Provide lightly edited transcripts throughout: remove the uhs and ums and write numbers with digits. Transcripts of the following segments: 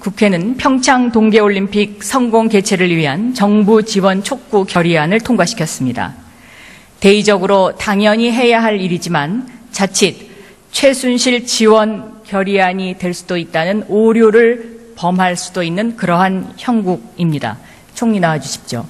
국회는 평창 동계올림픽 성공 개최를 위한 정부 지원 촉구 결의안을 통과시켰습니다. 대의적으로 당연히 해야 할 일이지만 자칫 최순실 지원 결의안이 될 수도 있다는 오류를 범할 수도 있는 그러한 형국입니다. 총리 나와 주십시오.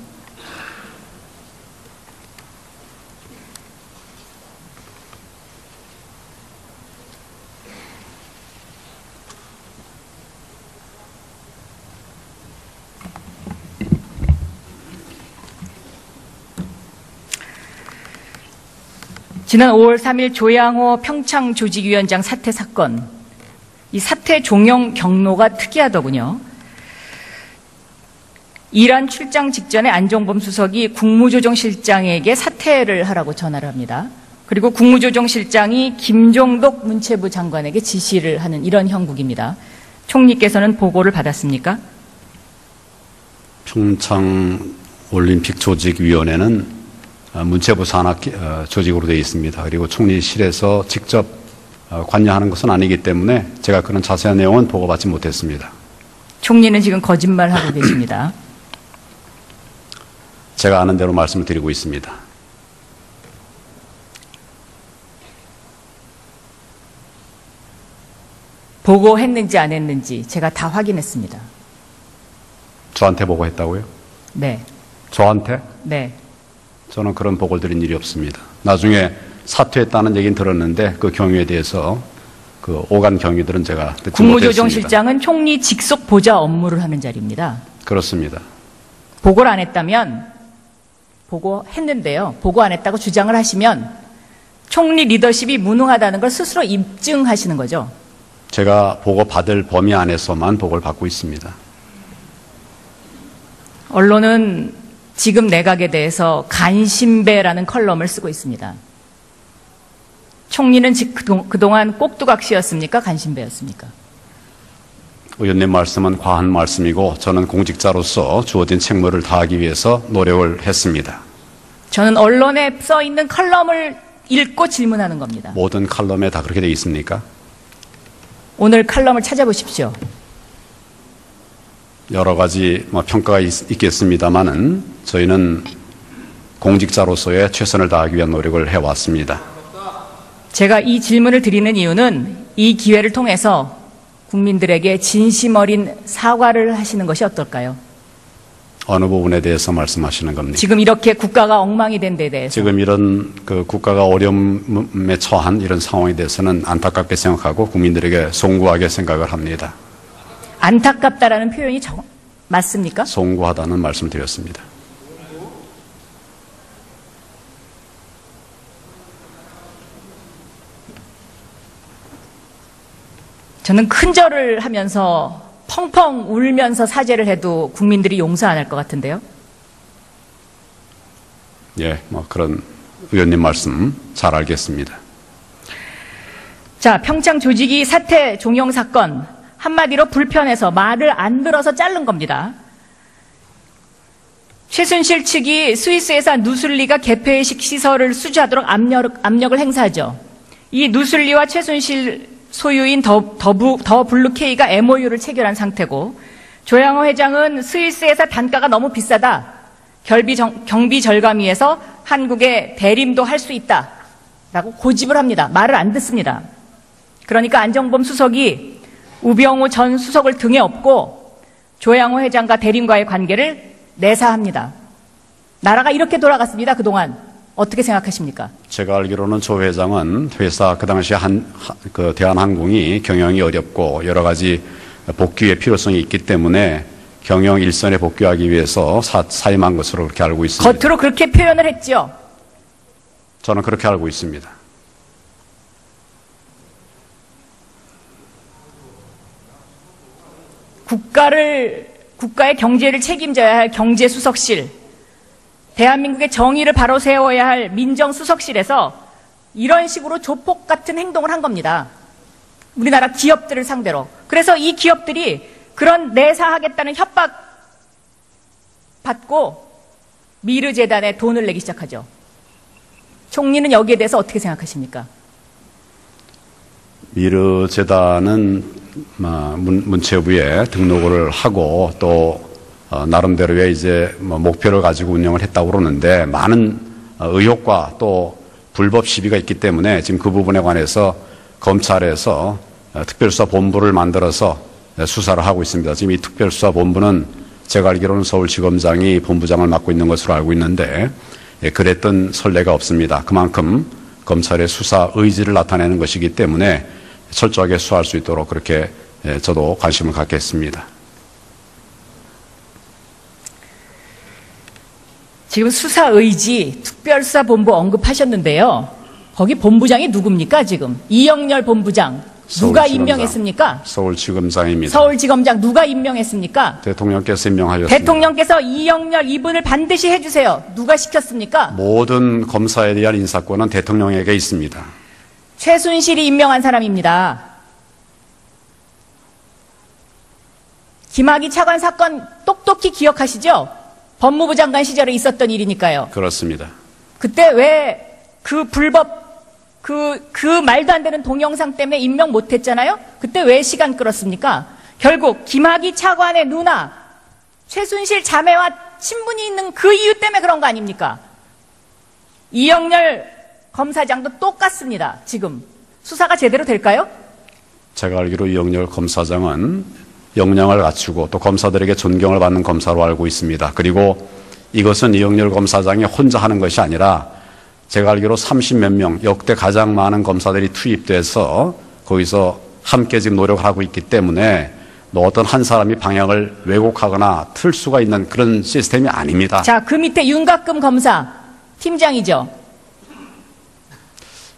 지난 5월 3일 조양호 평창조직위원장 사퇴 사건, 이 사퇴 종용 경로가 특이하더군요. 이란 출장 직전에 안종범 수석이 국무조정실장에게 사퇴를 하라고 전화를 합니다. 그리고 국무조정실장이 김종덕 문체부 장관에게 지시를 하는 이런 형국입니다. 총리께서는 보고를 받았습니까? 평창올림픽조직위원회는 문체부 산하 조직으로 되어 있습니다. 그리고 총리실에서 직접 관여하는 것은 아니기 때문에 제가 그런 자세한 내용은 보고받지 못했습니다. 총리는 지금 거짓말하고 계십니다. 제가 아는 대로 말씀을 드리고 있습니다. 보고했는지 안 했는지 제가 다 확인했습니다. 저한테 보고했다고요? 네. 저한테? 네. 저는 그런 보고를 드린 일이 없습니다. 나중에 사퇴했다는 얘기는 들었는데 그 경위에 대해서 그 오간 경위들은 제가 듣지 못했습니다. 국무조정실장은 총리 직속 보좌 업무를 하는 자리입니다. 그렇습니다. 보고를 안 했다면, 보고했는데요. 보고 안 했다고 주장을 하시면 총리 리더십이 무능하다는 걸 스스로 입증하시는 거죠. 제가 보고받을 범위 안에서만 보고를 받고 있습니다. 언론은 지금 내각에 대해서 간신배라는 컬럼을 쓰고 있습니다. 총리는 그동안 꼭두각시였습니까? 간신배였습니까? 의원님 말씀은 과한 말씀이고 저는 공직자로서 주어진 책무를 다하기 위해서 노력을 했습니다. 저는 언론에 써 있는 컬럼을 읽고 질문하는 겁니다. 모든 칼럼에 다 그렇게 되어 있습니까? 오늘 칼럼을 찾아보십시오. 여러 가지 평가가 있겠습니다만은 저희는 공직자로서의 최선을 다하기 위한 노력을 해왔습니다. 제가 이 질문을 드리는 이유는 이 기회를 통해서 국민들에게 진심 어린 사과를 하시는 것이 어떨까요? 어느 부분에 대해서 말씀하시는 겁니까? 지금 이렇게 국가가 엉망이 된 데 대해서. 지금 이런 국가가 어려움에 처한 이런 상황에 대해서는 안타깝게 생각하고 국민들에게 송구하게 생각을 합니다. 안타깝다라는 표현이 맞습니까? 송구하다는 말씀을 드렸습니다. 저는 큰절을 하면서 펑펑 울면서 사죄를 해도 국민들이 용서 안 할 것 같은데요. 예, 그런 의원님 말씀 잘 알겠습니다. 자, 평창 조직위 사퇴 종용 사건, 한마디로 불편해서 말을 안 들어서 자른 겁니다. 최순실 측이 스위스에서 누슬리가 개폐식 시설을 수주하도록 압력을 행사하죠. 이 누슬리와 최순실 소유인 더 블루케이가 MOU를 체결한 상태고, 조양호 회장은 스위스에서 단가가 너무 비싸다, 경비 절감위에서 한국에 대림도 할 수 있다라고 고집을 합니다. 말을 안 듣습니다. 그러니까 안종범 수석이 우병우 전 수석을 등에 업고 조양호 회장과 대림과의 관계를 내사합니다. 나라가 이렇게 돌아갔습니다. 그동안 어떻게 생각하십니까? 제가 알기로는 조 회장은 회사 그 당시에 대한항공이 경영이 어렵고 여러 가지 복귀의 필요성이 있기 때문에 경영 일선에 복귀하기 위해서 사임한 것으로 그렇게 알고 있습니다. 겉으로 그렇게 표현을 했죠. 저는 그렇게 알고 있습니다. 국가의 경제를 책임져야 할 경제수석실, 대한민국의 정의를 바로 세워야 할 민정수석실에서 이런 식으로 조폭 같은 행동을 한 겁니다. 우리나라 기업들을 상대로. 그래서 이 기업들이 그런 내사하겠다는 협박 받고 미르재단에 돈을 내기 시작하죠. 총리는 여기에 대해서 어떻게 생각하십니까? 미르재단은 문체부에 등록을 하고 또 나름대로의 이제 목표를 가지고 운영을 했다고 그러는데 많은 의혹과 또 불법 시비가 있기 때문에 지금 그 부분에 관해서 검찰에서 특별수사본부를 만들어서 수사를 하고 있습니다. 지금 이 특별수사본부는 제가 알기로는 서울지검장이 본부장을 맡고 있는 것으로 알고 있는데 그랬던 선례가 없습니다. 그만큼 검찰의 수사 의지를 나타내는 것이기 때문에 철저하게 수사할 수 있도록 그렇게 저도 관심을 갖겠습니다. 지금 수사 의지 특별수사본부 언급하셨는데요. 거기 본부장이 누굽니까 지금? 이영렬 본부장. 누가 임명했습니까? 서울지검장입니다. 서울지검장 누가 임명했습니까? 대통령께서 임명하셨습니다. 대통령께서 이영렬 이분을 반드시 해주세요. 누가 시켰습니까? 모든 검사에 대한 인사권은 대통령에게 있습니다. 최순실이 임명한 사람입니다. 김학의 차관 사건 똑똑히 기억하시죠? 법무부 장관 시절에 있었던 일이니까요. 그렇습니다. 그때 왜 그 불법 그 말도 안 되는 동영상 때문에 임명 못했잖아요? 그때 왜 시간 끌었습니까? 결국 김학의 차관의 누나 최순실 자매와 친분이 있는 그 이유 때문에 그런 거 아닙니까? 이영렬 검사장도 똑같습니다. 지금 수사가 제대로 될까요? 제가 알기로 이영렬 검사장은 역량을 갖추고 또 검사들에게 존경을 받는 검사로 알고 있습니다. 그리고 이것은 이영렬 검사장이 혼자 하는 것이 아니라 제가 알기로 30몇 명, 역대 가장 많은 검사들이 투입돼서 거기서 함께 지금 노력을 하고 있기 때문에 어떤 한 사람이 방향을 왜곡하거나 틀 수가 있는 그런 시스템이 아닙니다. 자, 그 밑에 윤곽금 검사 팀장이죠.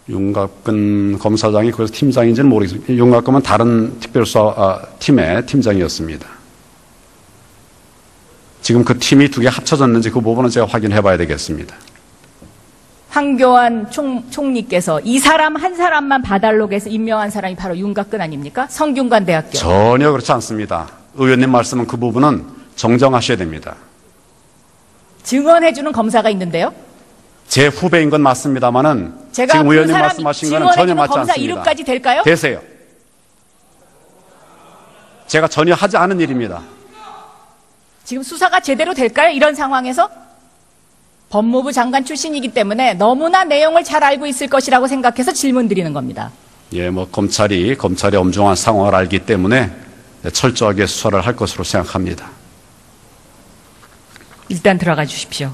윤곽근 검사장이 그래서 팀장인지는 모르겠습니다. 윤곽금은 다른 특별수사 팀의 팀장이었습니다. 지금 그 팀이 두 개 합쳐졌는지 그 부분은 제가 확인해 봐야 되겠습니다. 황교안 총리께서 이 사람 한 사람만 봐달록에서 임명한 사람이 바로 윤곽근 아닙니까? 성균관대학교. 전혀 그렇지 않습니다. 의원님 말씀은 그 부분은 정정하셔야 됩니다. 증언해주는 검사가 있는데요. 제 후배인 건 맞습니다만은 제가 지금 그 의원님 사람 말씀하신 거는 전혀 맞지 검사 않습니다. 이름까지 될까요? 되세요. 제가 전혀 하지 않은 일입니다. 지금 수사가 제대로 될까요? 이런 상황에서? 법무부 장관 출신이기 때문에 너무나 내용을 잘 알고 있을 것이라고 생각해서 질문 드리는 겁니다. 예, 검찰이 엄중한 상황을 알기 때문에 철저하게 수사를 할 것으로 생각합니다. 일단 들어가 주십시오.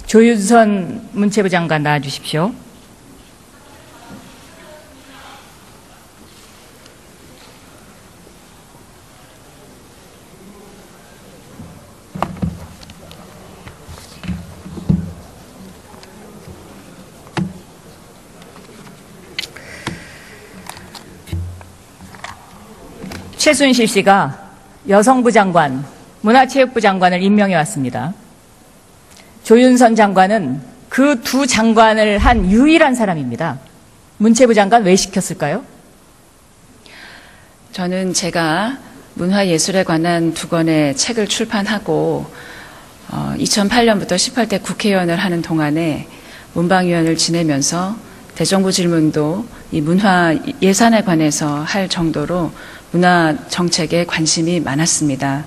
조윤선 문체부 장관 나와 주십시오. 최순실 씨가 여성부 장관, 문화체육부 장관을 임명해 왔습니다. 조윤선 장관은 그 두 장관을 한 유일한 사람입니다. 문체부 장관 왜 시켰을까요? 저는 제가 문화예술에 관한 2권의 책을 출판하고 2008년부터 18대 국회의원을 하는 동안에 문방위원을 지내면서 대정부 질문도 이 문화 예산에 관해서 할 정도로 문화 정책에 관심이 많았습니다.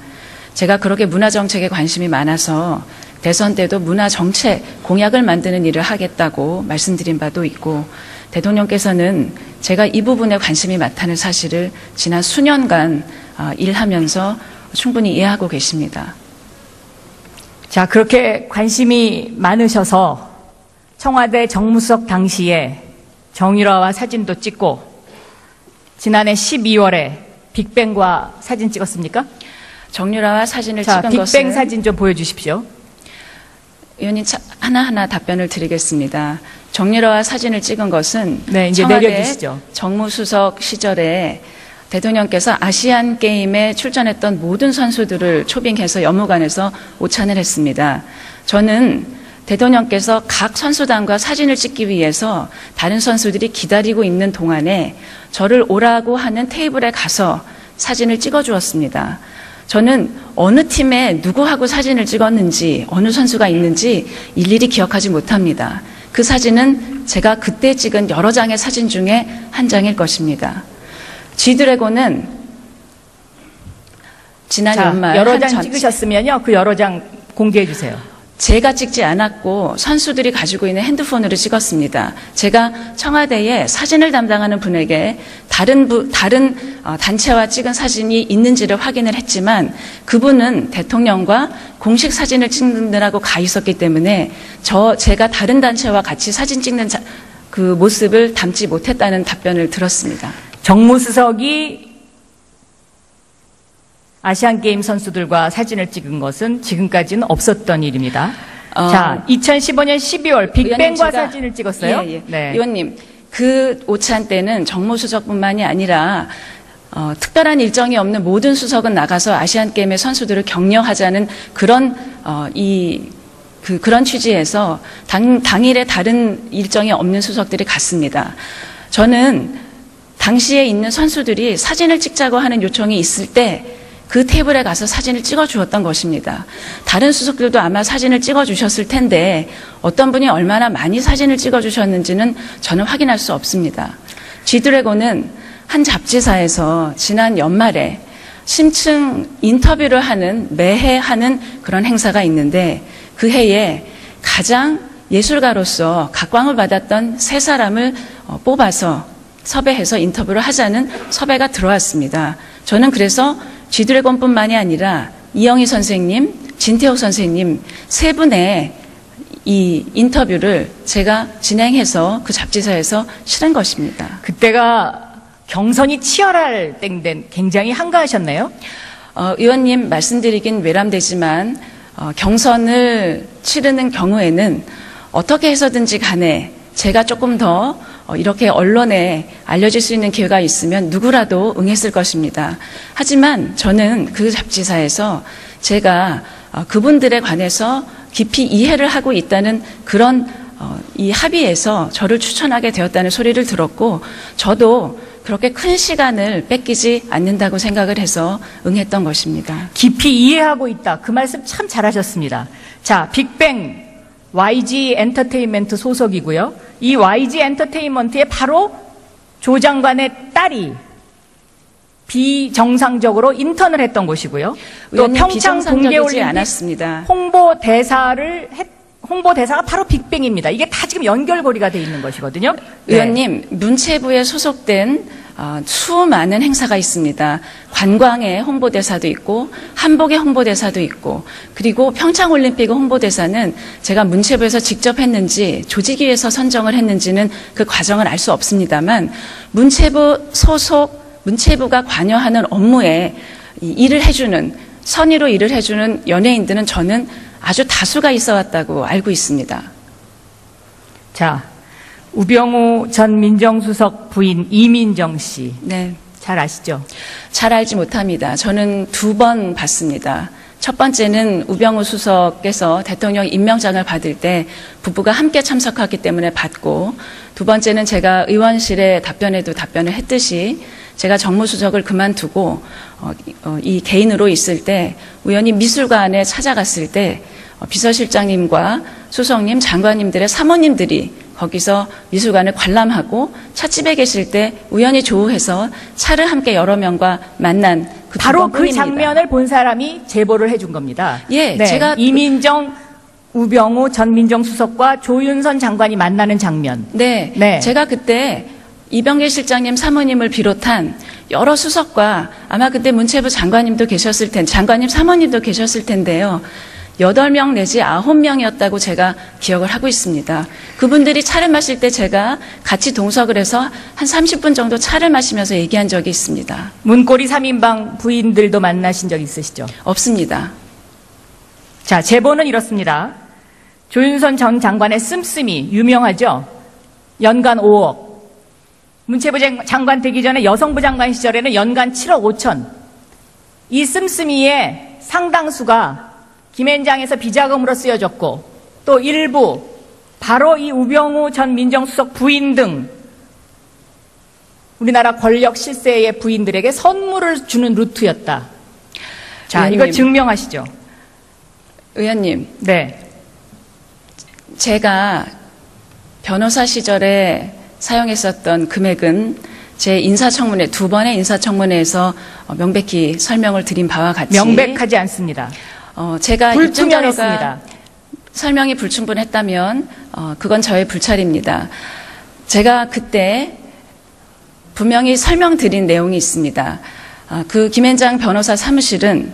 제가 그렇게 문화 정책에 관심이 많아서 대선 때도 문화 정책 공약을 만드는 일을 하겠다고 말씀드린 바도 있고 대통령께서는 제가 이 부분에 관심이 많다는 사실을 지난 수년간 일하면서 충분히 이해하고 계십니다. 자, 그렇게 관심이 많으셔서 청와대 정무수석 당시에 정유라와 사진도 찍고 지난해 12월에 빅뱅과 사진 찍었습니까? 정유라와 사진을 자, 찍은 빅뱅 것은 사진 좀 보여주십시오. 의원님 하나하나 답변을 드리겠습니다. 정유라와 사진을 찍은 것은 네, 이제 청와대 내려주시죠. 정무수석 시절에 대통령께서 아시안 게임에 출전했던 모든 선수들을 초빙해서 연무관에서 오찬을 했습니다. 저는 대통령께서 각 선수단과 사진을 찍기 위해서 다른 선수들이 기다리고 있는 동안에 저를 오라고 하는 테이블에 가서 사진을 찍어 주었습니다. 저는 어느 팀에 누구하고 사진을 찍었는지, 어느 선수가 있는지 일일이 기억하지 못합니다. 그 사진은 제가 그때 찍은 여러 장의 사진 중에 한 장일 것입니다. G드래곤은 지난 연말 여러 장 찍으셨으면요, 그 여러 장 공개해 주세요. 제가 찍지 않았고 선수들이 가지고 있는 핸드폰으로 찍었습니다. 제가 청와대에 사진을 담당하는 분에게 다른 단체와 찍은 사진이 있는지를 확인을 했지만 그분은 대통령과 공식 사진을 찍느라고 가 있었기 때문에 제가 다른 단체와 같이 사진 찍는 그 모습을 담지 못했다는 답변을 들었습니다. 정무수석이 아시안게임 선수들과 사진을 찍은 것은 지금까지는 없었던 일입니다. 자, 2015년 12월 빅뱅과 사진을 찍었어요. 예. 네. 의원님, 그 오찬 때는 정무수석뿐만이 아니라 특별한 일정이 없는 모든 수석은 나가서 아시안게임의 선수들을 격려하자는 그런 그런 취지에서 당일에 다른 일정이 없는 수석들이 갔습니다. 저는 당시에 있는 선수들이 사진을 찍자고 하는 요청이 있을 때 그 테이블에 가서 사진을 찍어 주었던 것입니다. 다른 수석들도 아마 사진을 찍어 주셨을 텐데 어떤 분이 얼마나 많이 사진을 찍어 주셨는지는 저는 확인할 수 없습니다. G드래곤은 한 잡지사에서 지난 연말에 심층 인터뷰를 매해 하는 그런 행사가 있는데 그 해에 가장 예술가로서 각광을 받았던 3사람을 뽑아서 섭외해서 인터뷰를 하자는 섭외가 들어왔습니다. 저는 그래서 G드래곤뿐만이 아니라 이영희 선생님, 진태호 선생님 3분의 이 인터뷰를 제가 진행해서 그 잡지사에서 실은 것입니다. 그때가 경선이 치열할 때인데 굉장히 한가하셨네요. 의원님 말씀드리긴 외람되지만 경선을 치르는 경우에는 어떻게 해서든지 간에 제가 조금 더 이렇게 언론에 알려질 수 있는 기회가 있으면 누구라도 응했을 것입니다. 하지만 저는 그 잡지사에서 제가 그분들에 관해서 깊이 이해를 하고 있다는 그런 이 합의에서 저를 추천하게 되었다는 소리를 들었고 저도 그렇게 큰 시간을 뺏기지 않는다고 생각을 해서 응했던 것입니다. 깊이 이해하고 있다. 그 말씀 참 잘하셨습니다. 자, 빅뱅 YG 엔터테인먼트 소속이고요. 이 YG 엔터테인먼트에 바로 조 장관의 딸이 비정상적으로 인턴을 했던 곳이고요. 또 평창 동계올림픽 않았습니다. 홍보대사가 바로 빅뱅입니다. 이게 다 지금 연결고리가 돼 있는 것이거든요. 의원님, 문체부에 소속된 수많은 행사가 있습니다. 관광의 홍보대사도 있고 한복의 홍보대사도 있고 그리고 평창올림픽 홍보대사는 제가 문체부에서 직접 했는지 조직위에서 선정을 했는지는 그 과정을 알 수 없습니다만 문체부가 관여하는 업무에 선의로 일을 해주는 연예인들은 저는 아주 다수가 있어 왔다고 알고 있습니다. 자, 우병우 전 민정수석 부인 이민정 씨. 네. 잘 아시죠? 잘 알지 못합니다. 저는 2번 봤습니다. 첫 번째는 우병우 수석께서 대통령 임명장을 받을 때 부부가 함께 참석하기 때문에 받고 두 번째는 제가 의원실에 답변을 했듯이 제가 정무수석을 그만두고 이 개인으로 있을 때 우연히 미술관에 찾아갔을 때 비서실장님과 수석님, 장관님들의 사모님들이 거기서 미술관을 관람하고 찻집에 계실 때 우연히 조우해서 차를 함께 여러 명과 만난 바로 그 장면을 본 사람이 제보를 해준 겁니다. 예, 네, 제가 이민정, 우병우 전 민정수석과 조윤선 장관이 만나는 장면. 네, 제가 그때 이병길 실장님 사모님을 비롯한 여러 수석과 아마 그때 문체부 장관님도 계셨을 텐데, 장관님 사모님도 계셨을 텐데요. 8명 내지 9명이었다고 제가 기억을 하고 있습니다. 그분들이 차를 마실 때 제가 같이 동석을 해서 한 30분 정도 차를 마시면서 얘기한 적이 있습니다. 문고리 3인방 부인들도 만나신 적 있으시죠? 없습니다. 자, 제보는 이렇습니다. 조윤선 전 장관의 씀씀이 유명하죠? 연간 5억. 문체부 장관 되기 전에 여성부 장관 시절에는 연간 7억 5천. 이 씀씀이의 상당수가 김앤장에서 비자금으로 쓰여졌고 또 일부 바로 이 우병우 전 민정수석 부인 등 우리나라 권력 실세의 부인들에게 선물을 주는 루트였다. 자, 의원님, 이거 증명하시죠. 의원님, 네. 제가 변호사 시절에 사용했었던 금액은 제 인사청문회, 2번의 인사청문회에서 명백히 설명을 드린 바와 같이 명백하지 않습니다. 제가 불투명했습니다. 설명이 불충분했다면 그건 저의 불찰입니다. 제가 그때 분명히 설명드린 내용이 있습니다. 그 김앤장 변호사 사무실은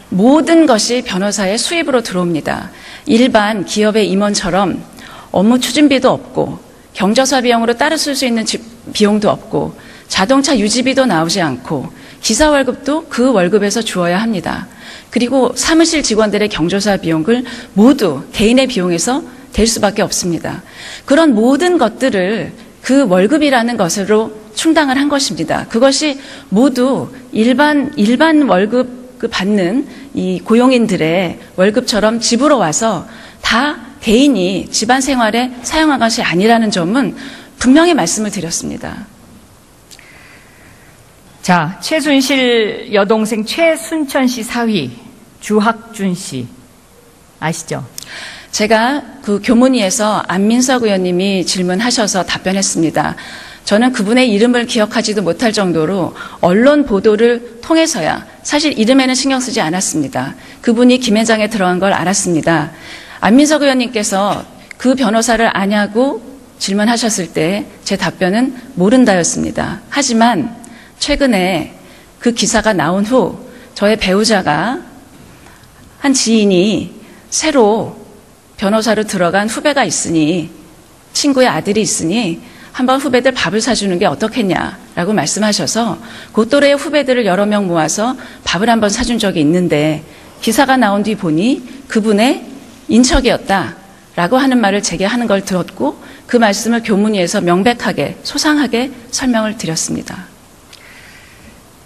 모든 것이 변호사의 수입으로 들어옵니다. 일반 기업의 임원처럼 업무 추진비도 없고 경조사 비용으로 따로 쓸 수 있는 비용도 없고 자동차 유지비도 나오지 않고 기사 월급도 그 월급에서 주어야 합니다. 그리고 사무실 직원들의 경조사 비용을 모두 개인의 비용에서 될 수밖에 없습니다. 그런 모든 것들을 그 월급이라는 것으로 충당을 한 것입니다. 그것이 모두 일반 월급 받는 이 고용인들의 월급처럼 집으로 와서 다 개인이 집안 생활에 사용한 것이 아니라는 점은 분명히 말씀을 드렸습니다. 자, 최순실 여동생 최순천 씨 사위 주학준 씨 아시죠? 제가 그 교문위에서 안민석 의원님이 질문하셔서 답변했습니다. 저는 그분의 이름을 기억하지도 못할 정도로 언론 보도를 통해서야 사실 이름에는 신경 쓰지 않았습니다. 그분이 김앤장에 들어간 걸 알았습니다. 안민석 의원님께서 그 변호사를 아냐고 질문하셨을 때 제 답변은 모른다였습니다. 하지만 최근에 그 기사가 나온 후 저의 배우자가 한 지인이 새로 변호사로 들어간 후배가 있으니 친구의 아들이 있으니 한번 후배들 밥을 사주는 게 어떻겠냐라고 말씀하셔서 그 또래의 후배들을 여러 명 모아서 밥을 한번 사준 적이 있는데 기사가 나온 뒤 보니 그분의 인척이었다라고 하는 말을 제게 하는 걸 들었고 그 말씀을 교문위에서 명백하게 소상하게 설명을 드렸습니다.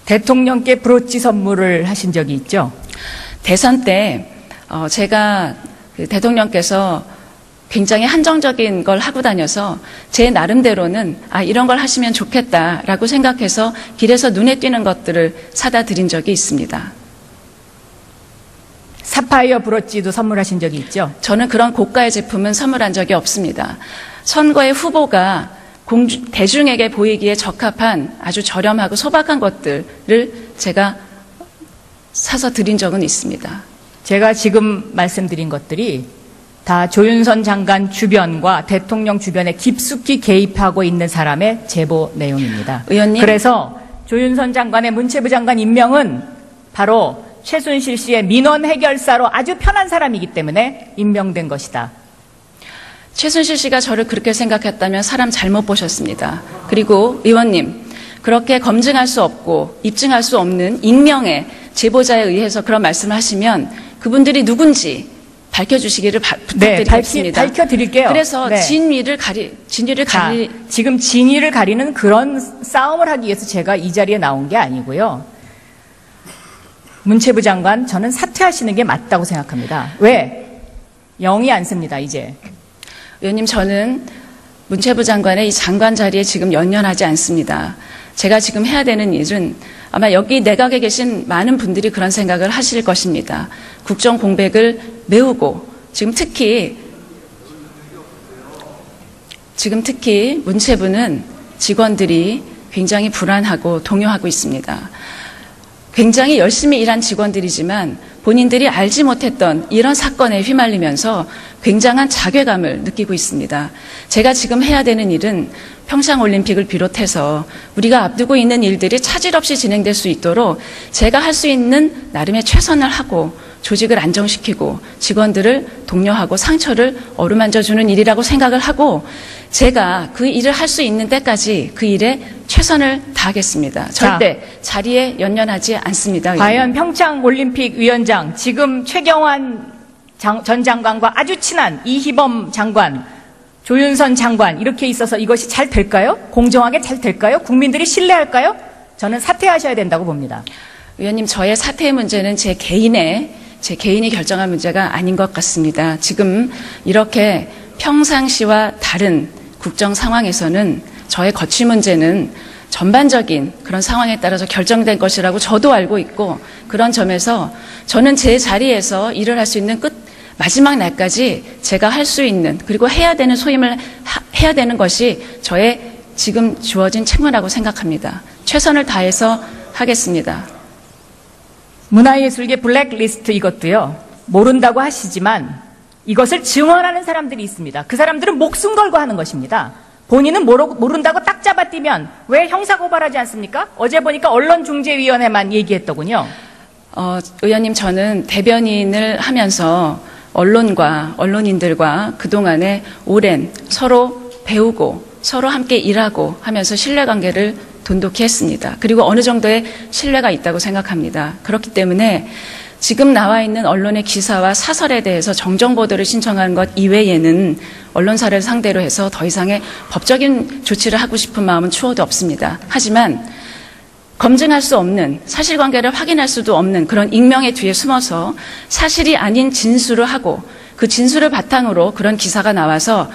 대통령께 브로치 선물을 하신 적이 있죠? 대선 때 제가 대통령께서 굉장히 한정적인 걸 하고 다녀서 제 나름대로는 이런 걸 하시면 좋겠다라고 생각해서 길에서 눈에 띄는 것들을 사다 드린 적이 있습니다. 사파이어 브로치도 선물하신 적이 있죠? 저는 그런 고가의 제품은 선물한 적이 없습니다. 선거의 후보가 대중에게 보이기에 적합한 아주 저렴하고 소박한 것들을 제가 사서 드린 적은 있습니다. 제가 지금 말씀드린 것들이 다 조윤선 장관 주변과 대통령 주변에 깊숙이 개입하고 있는 사람의 제보 내용입니다. 의원님. 그래서 조윤선 장관의 문체부 장관 임명은 바로 최순실 씨의 민원 해결사로 아주 편한 사람이기 때문에 임명된 것이다. 최순실 씨가 저를 그렇게 생각했다면 사람 잘못 보셨습니다. 그리고 의원님, 그렇게 검증할 수 없고 입증할 수 없는 익명의 제보자에 의해서 그런 말씀을 하시면 그분들이 누군지 밝혀주시기를 부탁드리겠습니다. 네, 밝혀드릴게요. 그래서 네. 진위를 지금 진위를 가리는 그런 싸움을 하기 위해서 제가 이 자리에 나온 게 아니고요. 문체부 장관, 저는 사퇴하시는 게 맞다고 생각합니다. 왜? 영이 안 씁니다, 이제. 의원님, 저는 문체부 장관의 이 장관 자리에 지금 연연하지 않습니다. 제가 지금 해야 되는 일은 아마 여기 내각에 계신 많은 분들이 그런 생각을 하실 것입니다. 국정 공백을 메우고 지금 특히 문체부는 직원들이 굉장히 불안하고 동요하고 있습니다. 굉장히 열심히 일한 직원들이지만 본인들이 알지 못했던 이런 사건에 휘말리면서 굉장한 자괴감을 느끼고 있습니다. 제가 지금 해야 되는 일은 평창올림픽을 비롯해서 우리가 앞두고 있는 일들이 차질 없이 진행될 수 있도록 제가 할 수 있는 나름의 최선을 하고 조직을 안정시키고 직원들을 독려하고 상처를 어루만져주는 일이라고 생각을 하고 제가 그 일을 할 수 있는 때까지 그 일에 최선을 다하겠습니다. 절대 자리에 연연하지 않습니다. 과연 평창올림픽 위원장, 지금 최경환 전 장관과 아주 친한 이희범 장관, 조윤선 장관 이렇게 있어서 이것이 잘 될까요? 공정하게 잘 될까요? 국민들이 신뢰할까요? 저는 사퇴하셔야 된다고 봅니다. 의원님, 저의 사퇴의 문제는 제 개인이 결정할 문제가 아닌 것 같습니다. 지금 이렇게 평상시와 다른 국정 상황에서는 저의 거취 문제는 전반적인 그런 상황에 따라서 결정된 것이라고 저도 알고 있고, 그런 점에서 저는 제 자리에서 일을 할 수 있는 마지막 날까지 제가 할 수 있는, 그리고 해야 되는 소임을 해야 되는 것이 저의 지금 주어진 책무라고 생각합니다. 최선을 다해서 하겠습니다. 문화예술계 블랙리스트 이것도요, 모른다고 하시지만 이것을 증언하는 사람들이 있습니다. 그 사람들은 목숨 걸고 하는 것입니다. 본인은 모른다고 딱 잡아뛰면 왜 형사고발하지 않습니까? 어제 보니까 언론중재위원회만 얘기했더군요. 의원님, 저는 대변인을 하면서 언론인들과 그동안에 오랜 서로 배우고 서로 함께 일하고 하면서 신뢰관계를 돈독히 했습니다. 그리고 어느 정도의 신뢰가 있다고 생각합니다. 그렇기 때문에 지금 나와 있는 언론의 기사와 사설에 대해서 정정보도를 신청하는 것 이외에는 언론사를 상대로 해서 더 이상의 법적인 조치를 하고 싶은 마음은 추호도 없습니다. 하지만 검증할 수 없는, 사실관계를 확인할 수도 없는 그런 익명의 뒤에 숨어서 사실이 아닌 진술을 하고, 그 진술을 바탕으로 그런 기사가 나와서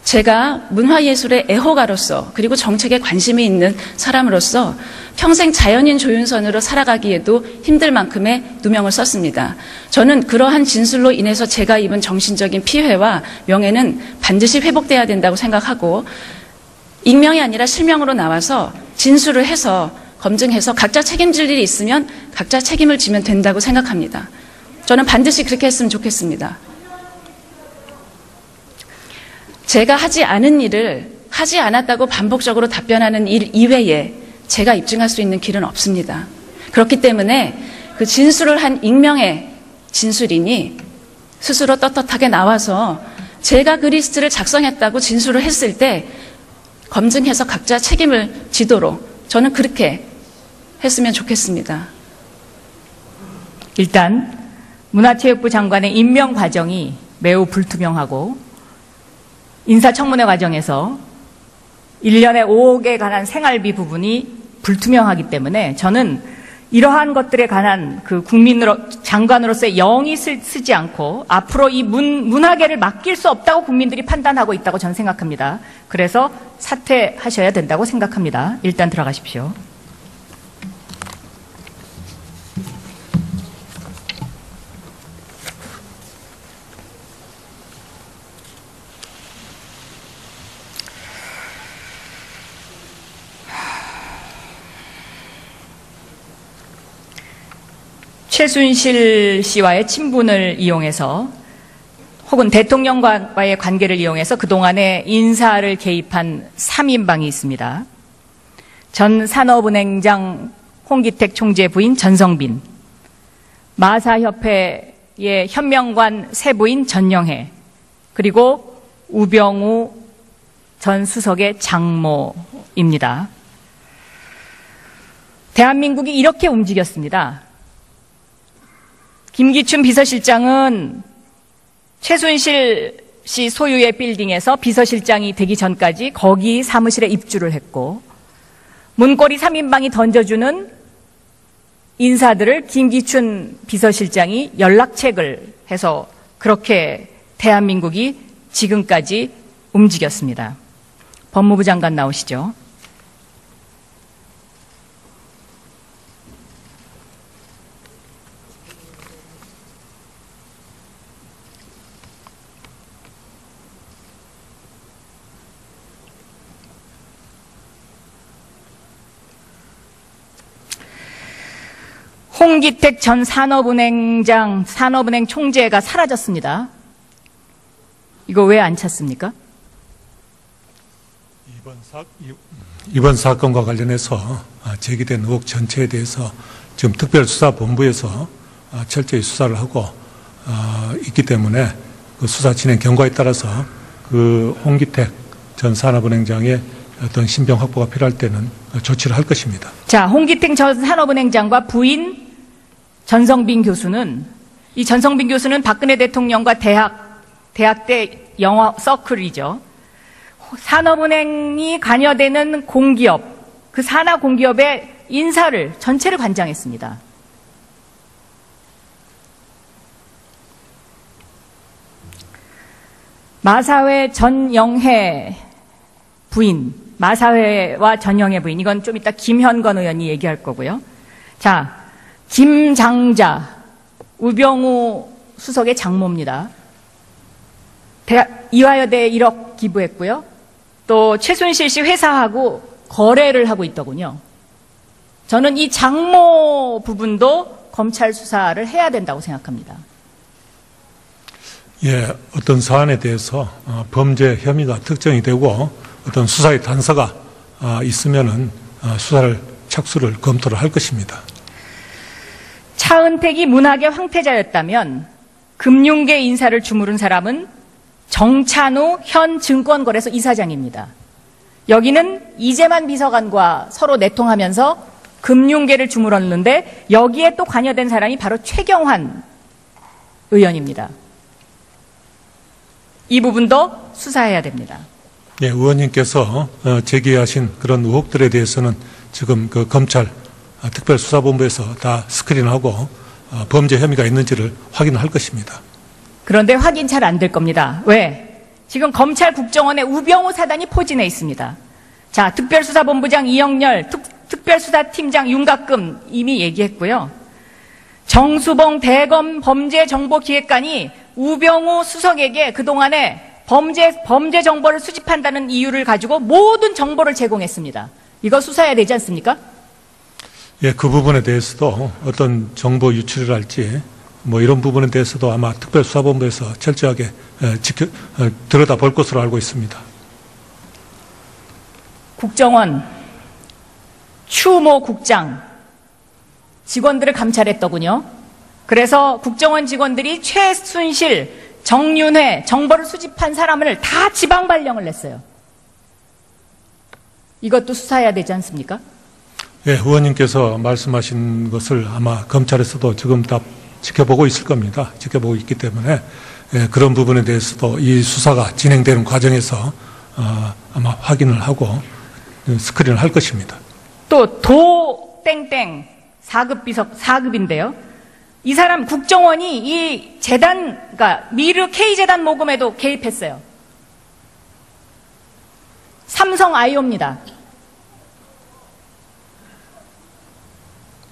제가 문화예술의 애호가로서, 그리고 정책에 관심이 있는 사람으로서 평생 자연인 조윤선으로 살아가기에도 힘들 만큼의 누명을 썼습니다. 저는 그러한 진술로 인해서 제가 입은 정신적인 피해와 명예는 반드시 회복돼야 된다고 생각하고, 익명이 아니라 실명으로 나와서 진술을 해서 검증해서 각자 책임질 일이 있으면 각자 책임을 지면 된다고 생각합니다. 저는 반드시 그렇게 했으면 좋겠습니다. 제가 하지 않은 일을 하지 않았다고 반복적으로 답변하는 일 이외에 제가 입증할 수 있는 길은 없습니다. 그렇기 때문에 그 진술을 한 익명의 진술인이 스스로 떳떳하게 나와서 제가 그 리스트를 작성했다고 진술을 했을 때 검증해서 각자 책임을 지도록 저는 그렇게 했으면 좋겠습니다. 일단 문화체육부 장관의 임명 과정이 매우 불투명하고 인사청문회 과정에서 1년에 5억에 관한 생활비 부분이 불투명하기 때문에 저는 이러한 것들에 관한 그 장관으로서의 영이 쓰지 않고 앞으로 이 문화계를 맡길 수 없다고 국민들이 판단하고 있다고 저는 생각합니다. 그래서 사퇴하셔야 된다고 생각합니다. 일단 들어가십시오. 최순실 씨와의 친분을 이용해서 혹은 대통령과의 관계를 이용해서 그동안에 인사를 개입한 3인방이 있습니다. 전 산업은행장 홍기택 총재 부인 전성빈, 마사협회의 현명관 세부인 전영해, 그리고 우병우 전 수석의 장모입니다. 대한민국이 이렇게 움직였습니다. 김기춘 비서실장은 최순실 씨 소유의 빌딩에서 비서실장이 되기 전까지 거기 사무실에 입주를 했고, 문고리 3인방이 던져주는 인사들을 김기춘 비서실장이 연락책을 해서 그렇게 대한민국이 지금까지 움직였습니다. 법무부 장관 나오시죠. 홍기택 전 산업은행 총재가 사라졌습니다. 이거 왜 안 찾습니까? 이번 사건과 관련해서 제기된 의혹 전체에 대해서 지금 특별수사본부에서 철저히 수사를 하고 있기 때문에 그 수사 진행 경과에 따라서 그 홍기택 전 산업은행장의 어떤 신병 확보가 필요할 때는 조치를 할 것입니다. 자, 홍기택 전 산업은행장과 부인 전성빈 교수는, 이 전성빈 교수는 박근혜 대통령과 대학 때 영어 서클이죠. 산업은행이 관여되는 공기업, 그 산하 공기업의 인사를 전체를 관장했습니다. 마사회 전영해 부인, 마사회와 전영의 부인. 이건 좀 이따 김현건 의원이 얘기할 거고요. 자, 김장자, 우병우 수석의 장모입니다. 이화여대에 1억 기부했고요. 또 최순실 씨 회사하고 거래를 하고 있더군요. 저는 이 장모 부분도 검찰 수사를 해야 된다고 생각합니다. 예, 어떤 사안에 대해서 범죄 혐의가 특정이 되고 어떤 수사의 단서가 있으면은 수사를 착수를 검토를 할 것입니다. 차은택이 문학의 황태자였다면 금융계 인사를 주무른 사람은 정찬우 현 증권거래소 이사장입니다. 여기는 이재만 비서관과 서로 내통하면서 금융계를 주물렀는데 여기에 또 관여된 사람이 바로 최경환 의원입니다. 이 부분도 수사해야 됩니다. 예, 의원님께서 제기하신 그런 의혹들에 대해서는 지금 그 검찰 특별수사본부에서 다 스크린하고 범죄 혐의가 있는지를 확인할 것입니다. 그런데 확인 잘 안 될 겁니다. 왜? 지금 검찰 국정원에 우병우 사단이 포진해 있습니다. 자, 특별수사본부장 이영렬, 특별수사팀장 윤곽금 이미 얘기했고요. 정수봉 대검 범죄정보기획관이 우병우 수석에게 그동안에 범죄 정보를 수집한다는 이유를 가지고 모든 정보를 제공했습니다. 이거 수사해야 되지 않습니까? 예, 그 부분에 대해서도 어떤 정보 유출을 할지 뭐 이런 부분에 대해서도 아마 특별수사본부에서 철저하게 들여다볼 것으로 알고 있습니다. 국정원 추모 국장 직원들을 감찰했더군요. 그래서 국정원 직원들이 최순실, 정윤회 정보를 수집한 사람을 다 지방 발령을 냈어요. 이것도 수사해야 되지 않습니까? 예, 의원님께서 말씀하신 것을 아마 검찰에서도 지금 다 지켜보고 있을 겁니다. 지켜보고 있기 때문에 그런 부분에 대해서도 이 수사가 진행되는 과정에서 아마 확인을 하고 스크린을 할 것입니다. 또 도땡땡 4급인데요. 이 사람 국정원이 이 재단, 그러니까 미르 K재단 모금에도 개입했어요. 삼성 아이오입니다.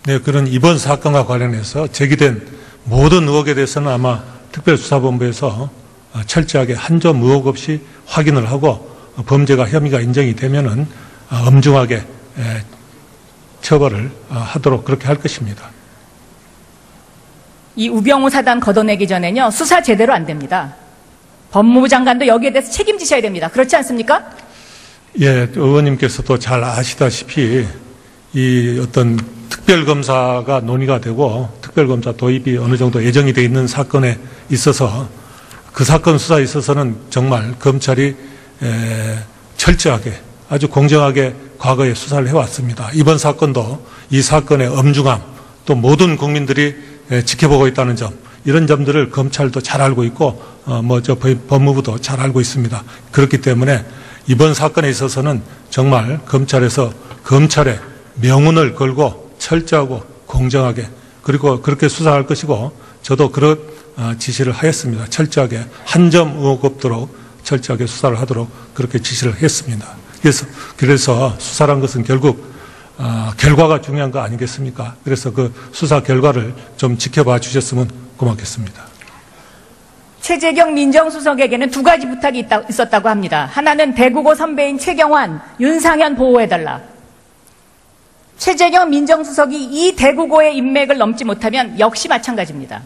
네, 그런 이번 사건과 관련해서 제기된 모든 의혹에 대해서는 아마 특별수사본부에서 철저하게 한 점 의혹 없이 확인을 하고 범죄가 혐의가 인정이 되면은 엄중하게 처벌을 하도록 그렇게 할 것입니다. 이 우병우 사단 걷어내기 전에는요, 수사 제대로 안 됩니다. 법무부 장관도 여기에 대해서 책임지셔야 됩니다. 그렇지 않습니까? 예, 의원님께서도 잘 아시다시피 이 어떤 특별검사가 논의가 되고 특별검사 도입이 어느 정도 예정이 되어 있는 사건에 있어서 그 사건 수사에 있어서는 정말 검찰이 철저하게 아주 공정하게 과거에 수사를 해왔습니다. 이번 사건도 이 사건의 엄중함 또 모든 국민들이 지켜보고 있다는 점 이런 점들을 검찰도 잘 알고 있고 법무부도 잘 알고 있습니다. 그렇기 때문에 이번 사건에 있어서는 정말 검찰에서 검찰의 명운을 걸고 철저하고 공정하게 그리고 그렇게 수사할 것이고 저도 그런 지시를 하였습니다. 철저하게 한 점 의혹 없도록 철저하게 수사를 하도록 그렇게 지시를 했습니다. 그래서 수사란 것은 결국 결과가 중요한 거 아니겠습니까? 그래서 그 수사 결과를 좀 지켜봐 주셨으면 고맙겠습니다. 최재경 민정수석에게는 두 가지 부탁이 있었다고 합니다. 하나는 대국어 선배인 최경환, 윤상현 보호해달라. 최재경 민정수석이 이 대국어의 인맥을 넘지 못하면 역시 마찬가지입니다.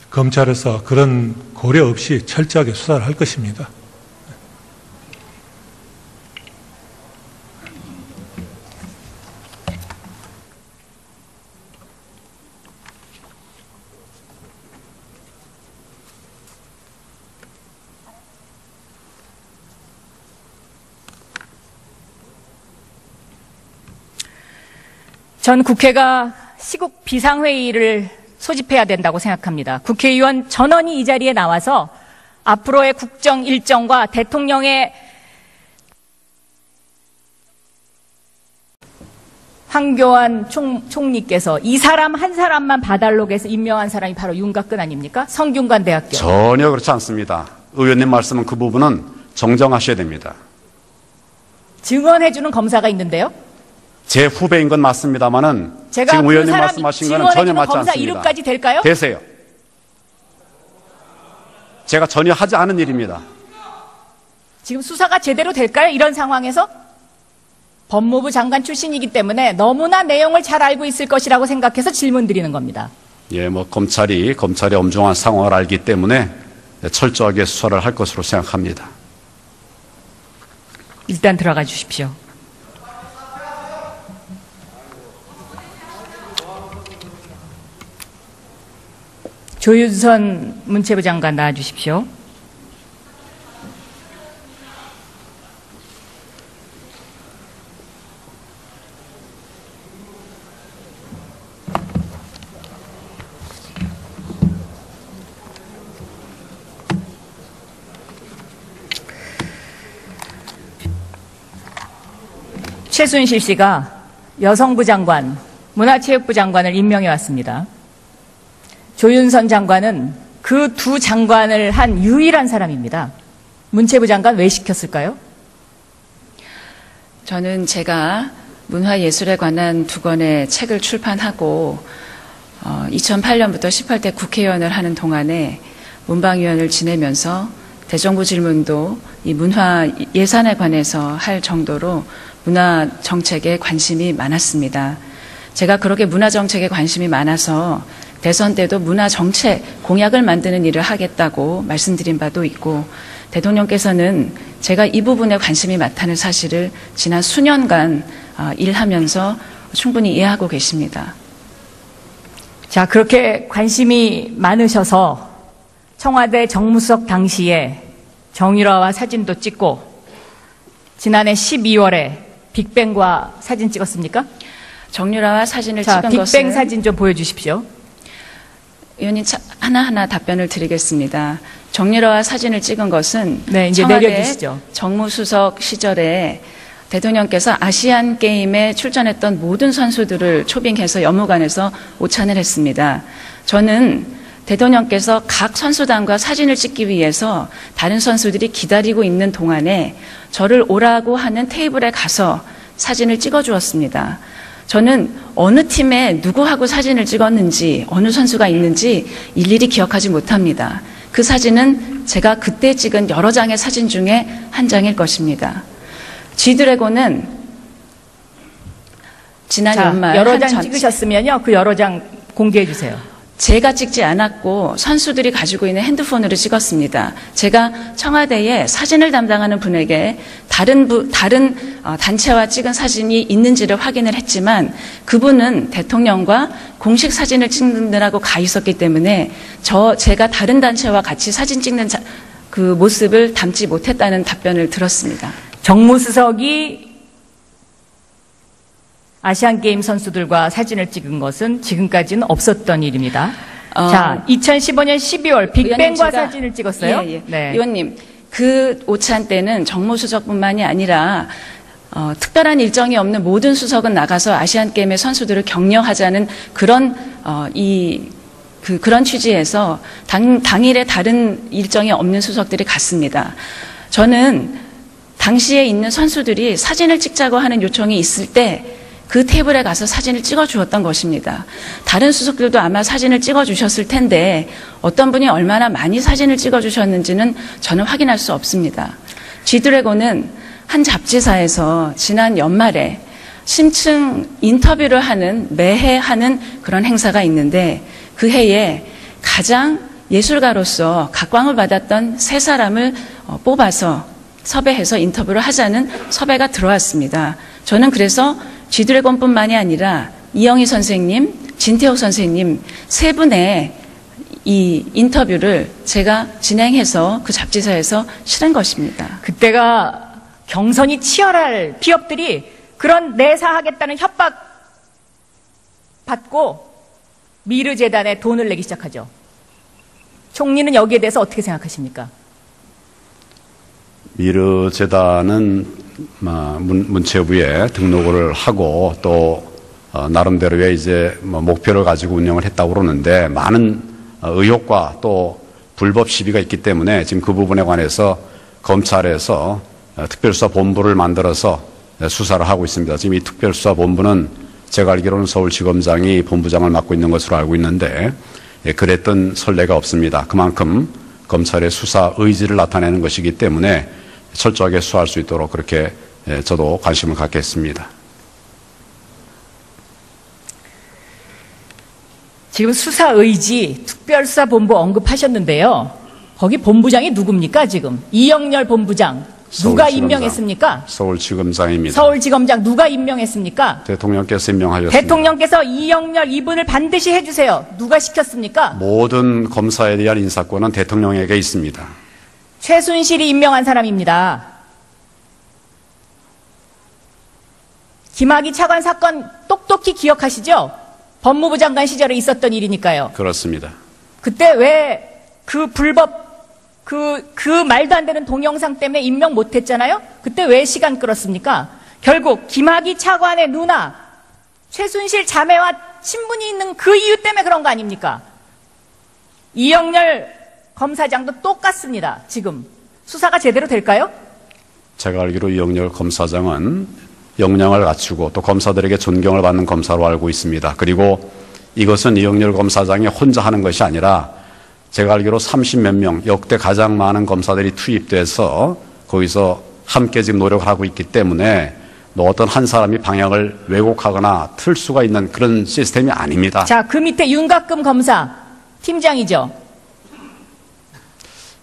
검찰에서 그런 고려 없이 철저하게 수사를 할 것입니다. 전 국회가 시국 비상회의를 소집해야 된다고 생각합니다. 국회의원 전원이 이 자리에 나와서 앞으로의 국정 일정과 대통령의 황교안 총리께서 이 사람 한 사람만 봐달록에서 임명한 사람이 바로 윤곽근 아닙니까? 성균관 대학교. 전혀 그렇지 않습니다. 의원님 말씀은 그 부분은 정정하셔야 됩니다. 증언해주는 검사가 있는데요. 제 후배인 건 맞습니다만은 제가 지금 그 의원님 사람 말씀하신 거는 전혀 증언해주는 맞지 검사 않습니다. 이름까지 될까요? 되세요. 제가 전혀 하지 않은 일입니다. 지금 수사가 제대로 될까요? 이런 상황에서? 법무부 장관 출신이기 때문에 너무나 내용을 잘 알고 있을 것이라고 생각해서 질문 드리는 겁니다. 예, 뭐 검찰이 엄중한 상황을 알기 때문에 철저하게 수사를 할 것으로 생각합니다. 일단 들어가 주십시오. 조윤선 문체부 장관 나와 주십시오. 최순실 씨가 여성부 장관, 문화체육부 장관을 임명해 왔습니다. 조윤선 장관은 그 두 장관을 한 유일한 사람입니다. 문체부 장관 왜 시켰을까요? 저는 제가 문화예술에 관한 2권의 책을 출판하고 2008년부터 18대 국회의원을 하는 동안에 문방위원을 지내면서 대정부 질문도 이 문화 예산에 관해서 할 정도로 문화 정책에 관심이 많았습니다. 제가 그렇게 문화 정책에 관심이 많아서 대선 때도 문화 정책 공약을 만드는 일을 하겠다고 말씀드린 바도 있고, 대통령께서는 제가 이 부분에 관심이 많다는 사실을 지난 수년간 일하면서 충분히 이해하고 계십니다. 자, 그렇게 관심이 많으셔서 청와대 정무수석 당시에 정유라와 사진도 찍고 지난해 12월에 빅뱅과 사진 찍었습니까? 정유라와 사진을 자, 찍은 빅뱅 것은 사진 좀 보여주십시오. 의원님 하나하나 답변을 드리겠습니다. 정유라와 사진을 찍은 것은 네, 이제 청와대 내려주시죠. 정무수석 시절에 대통령께서 아시안 게임에 출전했던 모든 선수들을 초빙해서 연무관에서 오찬을 했습니다. 저는 대통령께서 각 선수단과 사진을 찍기 위해서 다른 선수들이 기다리고 있는 동안에 저를 오라고 하는 테이블에 가서 사진을 찍어주었습니다. 저는 어느 팀에 누구하고 사진을 찍었는지, 어느 선수가 있는지 일일이 기억하지 못합니다. 그 사진은 제가 그때 찍은 여러 장의 사진 중에 한 장일 것입니다. G드래곤은 지난 연말 여러 장 찍으셨으면요, 그 여러 장 공개해 주세요. 제가 찍지 않았고 선수들이 가지고 있는 핸드폰으로 찍었습니다. 제가 청와대에 사진을 담당하는 분에게 다른 단체와 찍은 사진이 있는지를 확인을 했지만 그분은 대통령과 공식 사진을 찍느라고 가 있었기 때문에 제가 다른 단체와 같이 사진 찍는 그 모습을 담지 못했다는 답변을 들었습니다. 정무수석이 아시안게임 선수들과 사진을 찍은 것은 지금까지는 없었던 일입니다. 자, 2015년 12월 빅뱅과 사진을 찍었어요? 예. 네. 의원님, 그 오찬 때는 정무수석뿐만이 아니라 특별한 일정이 없는 모든 수석은 나가서 아시안게임의 선수들을 격려하자는 그런 그런 취지에서 당일에 다른 일정이 없는 수석들이 갔습니다. 저는 당시에 있는 선수들이 사진을 찍자고 하는 요청이 있을 때 그 테이블에 가서 사진을 찍어 주었던 것입니다. 다른 수석들도 아마 사진을 찍어 주셨을 텐데 어떤 분이 얼마나 많이 사진을 찍어 주셨는지는 저는 확인할 수 없습니다. G드래곤은 한 잡지사에서 지난 연말에 심층 인터뷰를 매해 하는 그런 행사가 있는데 그 해에 가장 예술가로서 각광을 받았던 3사람을 뽑아서 섭외해서 인터뷰를 하자는 섭외가 들어왔습니다. 저는 그래서 G드래곤뿐만이 아니라 이영희 선생님, 진태호 선생님 3분의 이 인터뷰를 제가 진행해서 그 잡지사에서 실은 것입니다. 그때가 경선이 치열할 기업들이 그런 내사하겠다는 협박 받고 미르재단에 돈을 내기 시작하죠. 총리는 여기에 대해서 어떻게 생각하십니까? 미르재단은 문체부에 등록을 하고 또 나름대로의 이제 목표를 가지고 운영을 했다고 그러는데 많은 의혹과 또 불법 시비가 있기 때문에 지금 그 부분에 관해서 검찰에서 특별수사본부를 만들어서 수사를 하고 있습니다. 지금 이 특별수사본부는 제가 알기로는 서울지검장이 본부장을 맡고 있는 것으로 알고 있는데 그랬던 선례가 없습니다. 그만큼 검찰의 수사 의지를 나타내는 것이기 때문에 철저하게 수사할 수 있도록 그렇게 저도 관심을 갖겠습니다. 지금 수사 의지 특별수사본부 언급하셨는데요. 거기 본부장이 누굽니까 지금? 이영렬 본부장. 누가 서울지검장. 임명했습니까? 서울지검장입니다. 서울지검장 누가 임명했습니까? 대통령께서 임명하셨습니다. 대통령께서 이영렬 이분을 반드시 해주세요. 누가 시켰습니까? 모든 검사에 대한 인사권은 대통령에게 있습니다. 최순실이 임명한 사람입니다. 김학의 차관 사건 똑똑히 기억하시죠? 법무부 장관 시절에 있었던 일이니까요. 그렇습니다. 그때 왜 그 불법 그 말도 안 되는 동영상 때문에 임명 못했잖아요? 그때 왜 시간 끌었습니까? 결국 김학의 차관의 누나 최순실 자매와 친분이 있는 그 이유 때문에 그런 거 아닙니까? 이영렬 검사장도 똑같습니다. 지금 수사가 제대로 될까요? 제가 알기로 이영렬 검사장은 역량을 갖추고 또 검사들에게 존경을 받는 검사로 알고 있습니다. 그리고 이것은 이영렬 검사장이 혼자 하는 것이 아니라 제가 알기로 30몇 명, 역대 가장 많은 검사들이 투입돼서 거기서 함께 지금 노력을 하고 있기 때문에 어떤 한 사람이 방향을 왜곡하거나 틀 수가 있는 그런 시스템이 아닙니다. 자, 그 밑에 윤갑금 검사 팀장이죠.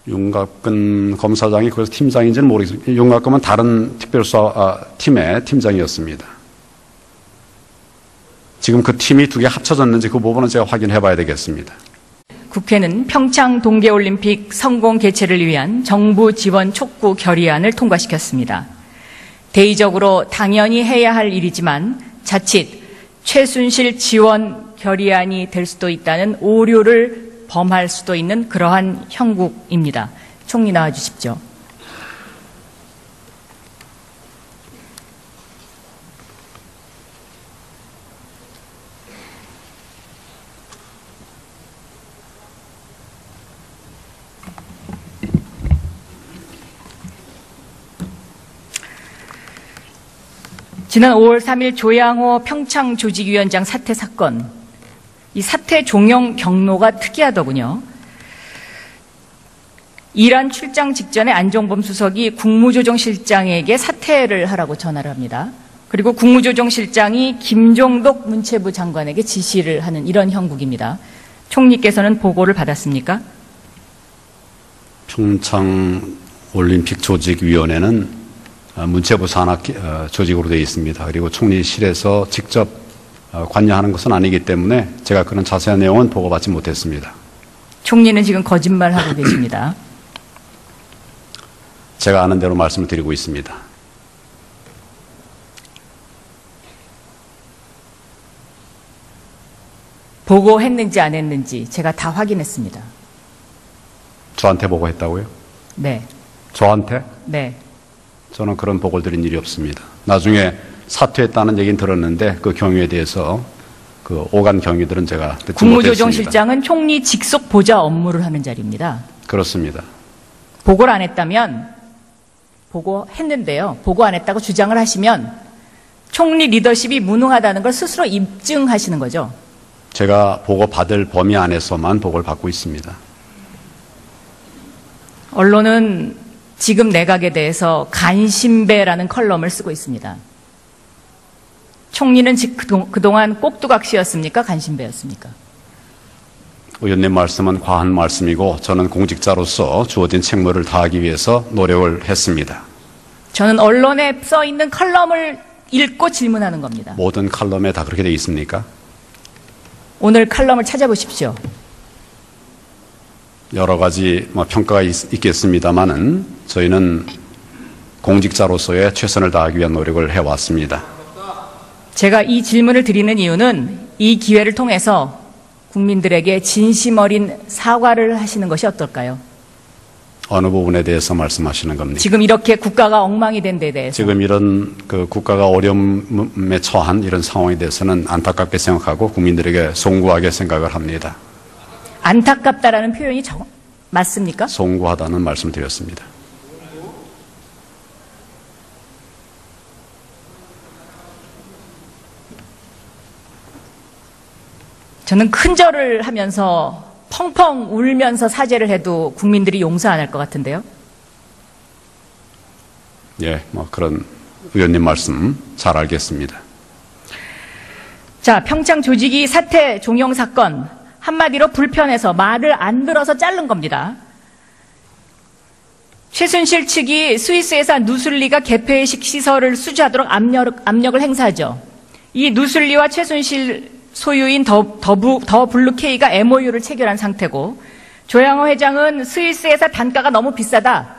윤갑근 검사장이 그래서 팀장인지는 모르겠습니다. 윤갑근은 다른 특별수사 팀의 팀장이었습니다. 지금 그 팀이 두 개 합쳐졌는지 그 부분은 제가 확인해 봐야 되겠습니다. 국회는 평창 동계올림픽 성공 개최를 위한 정부 지원 촉구 결의안을 통과시켰습니다. 대의적으로 당연히 해야 할 일이지만 자칫 최순실 지원 결의안이 될 수도 있다는 오류를 범할 수도 있는 그러한 형국입니다. 총리 나와 주십시오. 지난 5월 3일 조양호 평창조직위원장 사퇴 사건, 이 사퇴 종용 경로가 특이하더군요. 이란 출장 직전에 안종범 수석이 국무조정실장에게 사퇴를 하라고 전화를 합니다. 그리고 국무조정실장이 김종덕 문체부 장관에게 지시를 하는 이런 형국입니다. 총리께서는 보고를 받았습니까? 평창올림픽조직위원회는 문체부 산하 조직으로 되어 있습니다. 그리고 총리실에서 직접 관여하는 것은 아니기 때문에 제가 그런 자세한 내용은 보고받지 못했습니다. 총리는 지금 거짓말하고 계십니다. 제가 아는 대로 말씀을 드리고 있습니다. 보고했는지 안 했는지 제가 다 확인했습니다. 저한테 보고했다고요? 네. 저한테? 네. 저는 그런 보고를 드린 일이 없습니다. 나중에 사퇴했다는 얘기는 들었는데 그 경위에 대해서 그 오간 경위들은 제가 듣지 못했습니다. 국무조정실장은 총리 직속 보좌 업무를 하는 자리입니다. 그렇습니다. 보고를 안 했다면 보고했는데요. 보고 안 했다고 주장을 하시면 총리 리더십이 무능하다는 걸 스스로 입증하시는 거죠. 제가 보고받을 범위 안에서만 보고를 받고 있습니다. 언론은 지금 내각에 대해서 간신배라는 컬럼을 쓰고 있습니다. 총리는 그동안 꼭두각시였습니까? 간신배였습니까? 의원님 말씀은 과한 말씀이고 저는 공직자로서 주어진 책무를 다하기 위해서 노력을 했습니다. 저는 언론에 써 있는 컬럼을 읽고 질문하는 겁니다. 모든 칼럼에 다 그렇게 되어 있습니까? 오늘 칼럼을 찾아보십시오. 여러 가지 평가가 있겠습니다만은 저희는 공직자로서의 최선을 다하기 위한 노력을 해왔습니다. 제가 이 질문을 드리는 이유는 이 기회를 통해서 국민들에게 진심 어린 사과를 하시는 것이 어떨까요? 어느 부분에 대해서 말씀하시는 겁니까? 지금 이렇게 국가가 엉망이 된 데 대해서. 지금 이런 그 국가가 어려움에 처한 이런 상황에 대해서는 안타깝게 생각하고 국민들에게 송구하게 생각을 합니다. 안타깝다라는 표현이 맞습니까? 송구하다는 말씀을 드렸습니다. 저는 큰절을 하면서 펑펑 울면서 사죄를 해도 국민들이 용서 안 할 것 같은데요. 예, 뭐 그런 의원님 말씀 잘 알겠습니다. 자, 평창 조직이 사태 종용 사건, 한마디로 불편해서 말을 안 들어서 자른 겁니다. 최순실 측이 스위스에서 누슬리가 개폐식 시설을 수주하도록 압력을 행사하죠. 이 누슬리와 최순실 소유인 더 블루K가 MOU를 체결한 상태고, 조양호 회장은 스위스에서 단가가 너무 비싸다,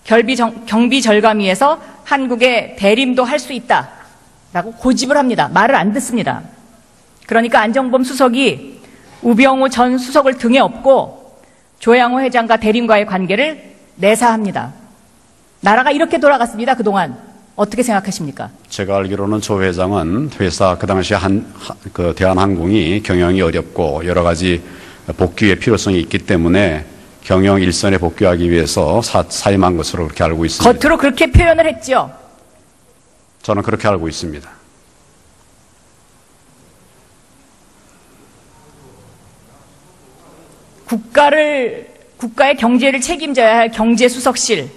경비 절감위에서 한국에 대림도 할 수 있다라고 고집을 합니다. 말을 안 듣습니다. 그러니까 안정범 수석이 우병우 전 수석을 등에 업고 조양호 회장과 대림과의 관계를 내사합니다. 나라가 이렇게 돌아갔습니다. 그동안 어떻게 생각하십니까? 제가 알기로는 조 회장은 회사 그 당시 그 대한항공이 경영이 어렵고 여러 가지 복귀의 필요성이 있기 때문에 경영 일선에 복귀하기 위해서 사임한 것으로 그렇게 알고 있습니다. 겉으로 그렇게 표현을 했죠. 저는 그렇게 알고 있습니다. 국가의 경제를 책임져야 할 경제수석실,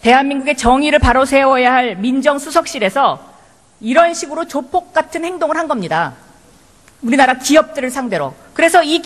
대한민국의 정의를 바로 세워야 할 민정수석실에서 이런 식으로 조폭 같은 행동을 한 겁니다. 우리나라 기업들을 상대로. 그래서 이